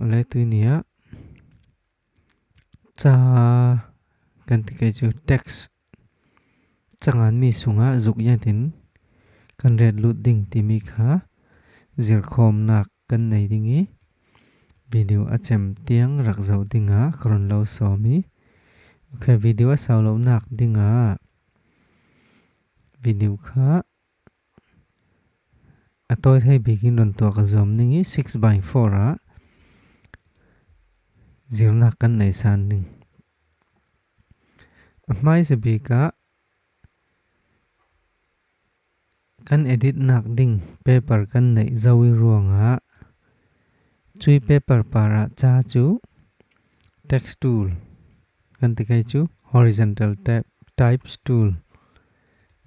oleh tu nia cha kan tikai chu text changan mi sunga zuk ya tin kan red lut ding ti mi kha zir khom nak kan nei dingi video achem tiang rak zau dinga kron lo so mi okay video sao lo nak dinga video kha atoi thai begin don to ka zom ningi 6/4 a zir nak kan nei san ning mai se bi ka kan edit nak ding paper kan nei zawi ruanga chui paper para cha chu text tool kan tikai chu horizontal types tool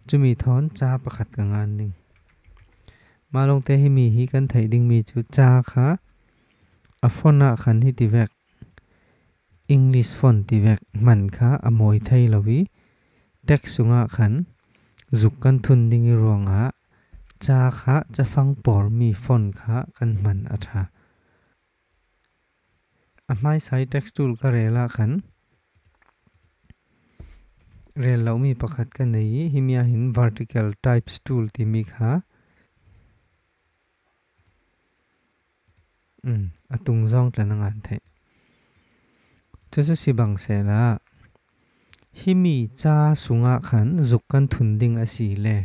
chumi thon cha pakhat ka ngan ding malong te hi mi hi kan thai ding mi chu cha kha a fona khan hi tivek english font tivek man kha amoi thai lowi text sunga khan zuk kan thun ding i ruanga cha kha cha phang por mi font kha kan man atha amai sai text tool ka rela khan rel lo mi pakhat ka nei himia hin vertical types tool ti mi kha atung zong tla ngan the chu si bang se la himi cha sunga khan zuk kan thun ding a si le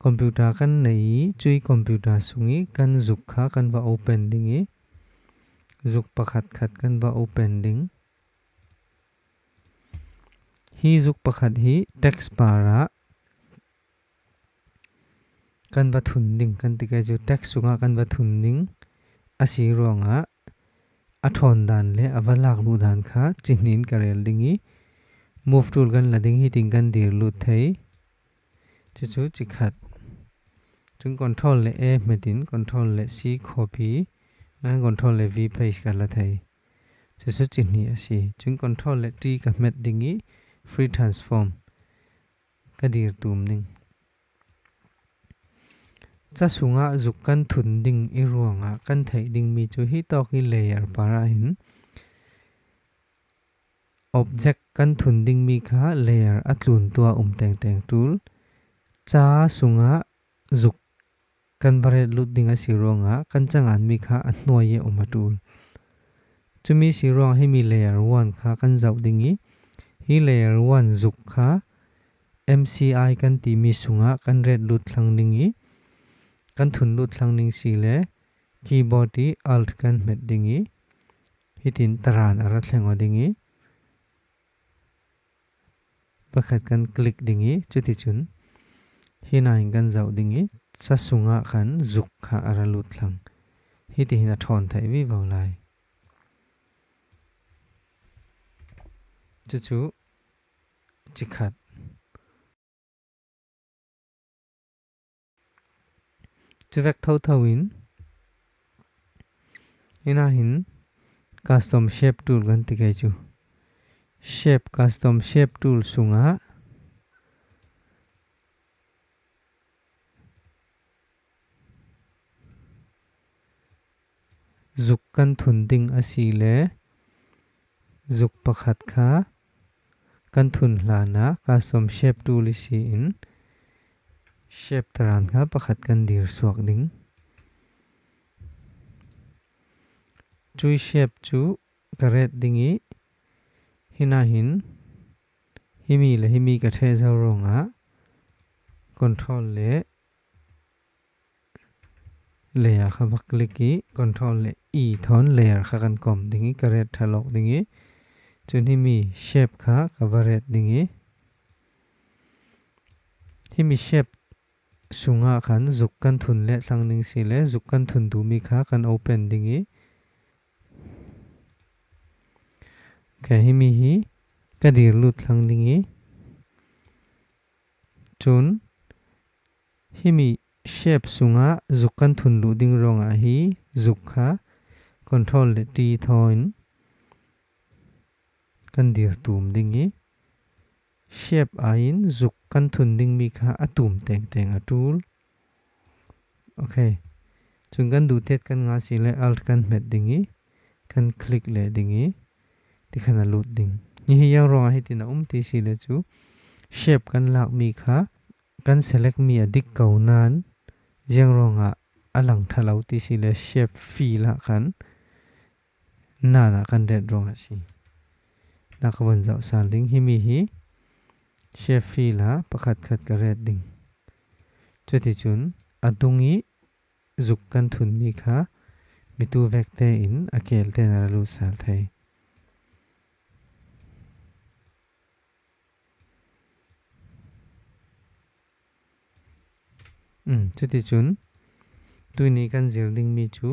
computer kan nei chui computer sungi kan zuk kha kan va open dingi zuk pakhat khat kan va open ding hi zuk pakhat hi text para kan va thun ding kan tikai chu text sunga kan va thun ding asi ronga athon dan le avalak lu dan kha chinin karel dingi move tool kan la ding hi ting kan dir lu thei chu chi khat chung control le a metin control le c copy na control le v paste ka la thei chu chini asi chung control le t ka met dingi free transform ka dir tum ning cha sunga zuk kan thun ding i ruanga kan thei ding mi chu hi to ki layer para hin object kan thun ding mi kha layer atlun tua teng teng tool cha sunga zuk kan bare lut ding a si ronga kan changan mi kha a hnuai e tool chumi si rong hi mi layer 1 kha kan zau dingi hi layer 1 zuk kha mci kan ti mi sunga kan red lut thlang dingi kan thun lut thlang ning si le keyboard ti alt kan met dingi hitin taran ara thlengo dingi pakhat kan click dingi chuti chun hinain kan zau dingi cha sunga khan zuk kha ara lut thlang hiti hina thon thai vi vào lai chu chikhat chuvek thau thawin hina hin custom shape tool kan tikai chu shape custom shape tool sunga zuk kan thun ding asi le zuk pakhat kha kan thun hlana custom shape tool si in shape taran kha pakhat kan dir suak ding chui shape chu karet dingi hina hin himi ka the zau ronga control le layer kha bak kliki control le e thon layer kha kan kom dingi karet thalok dingi chun himi shape kha covered dingi himi shape sunga khan zuk kan thun le thlang ning si le zuk kan thun du mi kha kan open dingi ka himi hi kadir lut thlang dingi chun himi shape sunga zuk kan thun lu ding ronga hi zuk kha control le t thoin kan dir tum dingi shape ain zuk kan thun ding mi kha atum teng teng a tool okay chung kan du tet kan nga si le alt kan met dingi kan click le dingi ti khana lut ding ni hi yang ronga hi tina ti si le chu shape kan lak mi kha kan select mi adik kaunan jeng ronga alang thalau ti si le shape feel la kan na kan red ronga si na kawan zau sal ding hi mi hi shape feel la pakhat khat ka red ding chuti chun adungi zuk kan thun mi kha mitu vekte in akel te na lu sal thai chuti chun tuini kan zir ding mi chu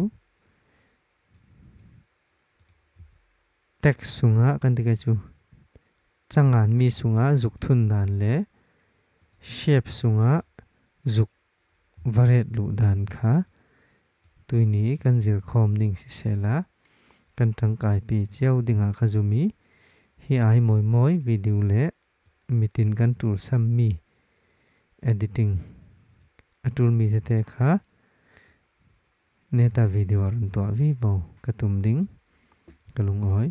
text sunga kan tika chu changan mi sunga zuk thun dan le shape sunga zuk varet lu dan kha tuini kan zir khom ding si sela kan tang kai pi cheu dinga khazumi hi ai moi moi video le mitin kan tur sam mi editing atul mi te kha neta video run to vi bo katum ding kalung oi